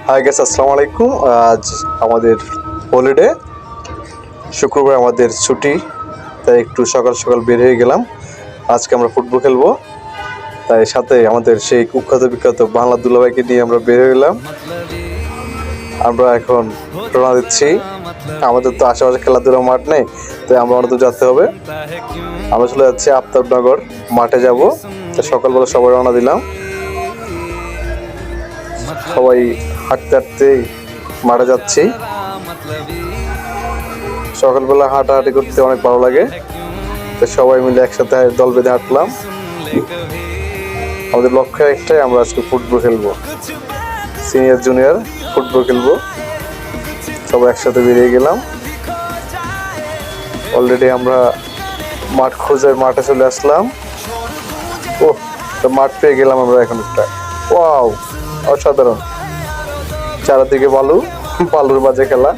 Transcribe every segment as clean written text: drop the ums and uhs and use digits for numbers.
Hi guys, আসসালামু আলাইকুম। আজ আমাদের হলিডে, শুক্রবার আমাদের ছুটি, তাই একটু সকাল সকাল বের হয়ে গেলাম। আজকে আমরা ফুটবল খেলবো, তাই সাথে আমাদের সেই কুখ্যাত বিখ্যাত বাংলা দুলাভাইকে নিয়ে আমরা বের হয়ে গেলাম। আমরা এখন রওনা দিচ্ছি। আমাদের তো আশেপাশে খেলাধুলার মাঠ নেই, তাই আমরা অনেক দূর যেতে হবে। আমরা চলে যাচ্ছি আফতাবনগর মাঠে যাব। তাই সকালবেলা সবাই রওনা দিলাম। সবাই হাঁটতে হাঁটতে মাঠে যাচ্ছি। সকালবেলা হাঁটাহাঁটি করতে অনেক ভালো লাগে, তো সবাই মিলে একসাথে দল বেঁধে হাঁটলাম। আমাদের লক্ষ্য একটাই, আমরা আজকে ফুটবল খেলবো, সিনিয়র জুনিয়র ফুটবল খেলবো। সবাই একসাথে বেরিয়ে গেলাম। অলরেডি আমরা মাঠ খোঁজার মাঠে চলে আসলাম। ও, তো মাঠ পেয়ে গেলাম আমরা এখন একটা। ওয়াও, অসাধারণ! চারদিকে বালুর মাঝে খেলা,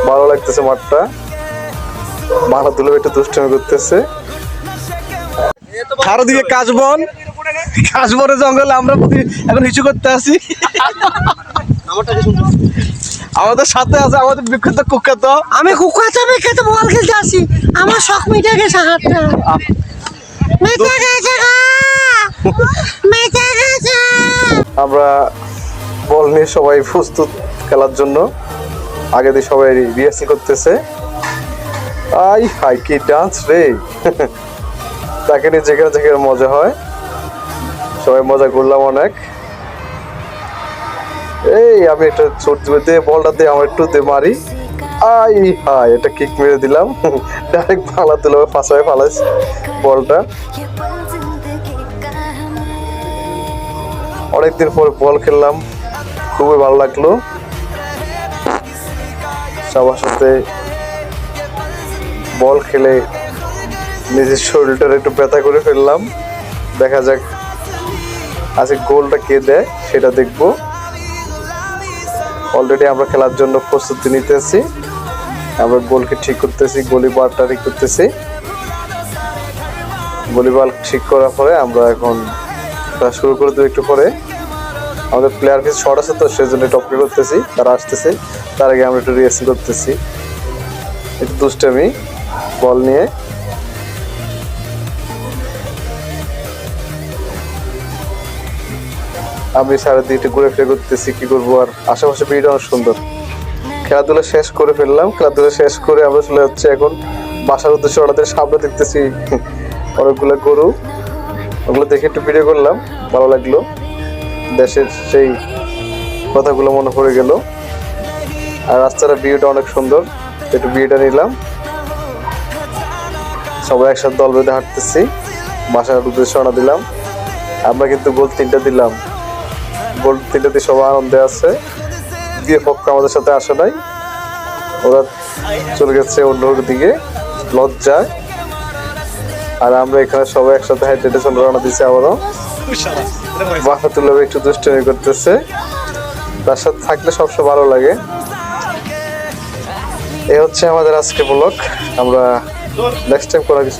ভালো লাগতেছে মাঠটা। বাংলা দুলো একটু দুষ্টামি করতেছে। চারদিকে কাশবনের জঙ্গলে আমরা এখন হিসু করতে আসি। আমাদের সাথে আছে আমাদের বিখ্যাত কুখ্যাত। আমি বিখ্যাত বল খেলতে আসি। আমার শখ মিটে গেছে, হাতটা মিটে গেছে। আমরা বল নিয়ে সবাই প্রস্তুত খেলার জন্য। আগে দিয়ে সবাই রিহার্সাল করতেছে। আই হাই, কি ডান্স রে! তাকে নিয়ে যেখানে যেখানে মজা হয়, সবাই মজা করলাম অনেক। এই আমি একটা ছোট দিয়ে বলটা দিয়ে আমার একটু দিয়ে মারি। আই হাই, এটা কিক মেরে দিলাম। ডাইরেক্ট বাংলা তুলে ফাঁসায় ফালাইছি বলটা। অনেকদিন পর বল খেললাম, খুবই ভালো লাগলো। সবার সাথে বল খেলে নিজের শরীরটার একটু ব্যথা করে ফেললাম। দেখা যাক আজকে গোলটা কে দেয়, সেটা দেখবো। অলরেডি আমরা খেলার জন্য প্রস্তুতি নিতেছি। আমরা গোলকে ঠিক করতেছি, গোলিবারটা ঠিক করতেছি। গোলিবার ঠিক করার পরে আমরা এখন শুরু করে দেবো। একটু পরে আমাদের প্লেয়ার কিছু শর্ট আছে, তো সেই জন্য টপকে করতেছি। তারা আসতেছে, তার আগে আমরা একটু রিহার্সাল করতেছি, একটু দুষ্টামি বল নিয়ে। আমি চারিদিকে ঘুরে ফিরে করতেছি, কি করবো আর। আশেপাশে ভিড় অনেক সুন্দর। খেলাধুলা শেষ করে ফেললাম। খেলাধুলা শেষ করে আমরা চলে যাচ্ছি এখন বাসার উদ্দেশ্যে। ওনাদের সামনে দেখতেছি অনেকগুলো গরু, ওগুলো দেখে একটু ভিডিও করলাম, ভালো লাগলো। দেশের সেই কথাগুলো মনে পড়ে গেল। আর রাস্তার ভিউটা অনেক সুন্দর, একটু ভিউটা নিলাম। সবাই একসাথে দল বেঁধে হাঁটতেছি, বাসার উদ্দেশ্যে রওনা দিলাম। আমরা কিন্তু গোল 3টা দিলাম। গোল 3টাতে সবাই আনন্দে আছে। দিয়ে পক্ষ আমাদের সাথে আসে নাই, ওরা চলে গেছে অন্য দিকে লজ্জায়। আর আমরা এখানে সবাই একসাথে হেঁটে হেঁটে চলে রওনা দিচ্ছি। আবারও বাহাতুল্লাহ একটু দুষ্টামি করতেছে। তার সাথে থাকলে সবসময় ভালো লাগে। এ হচ্ছে আমাদের আজকে ব্লগ। আমরা নেক্সট টাইম করা কিছু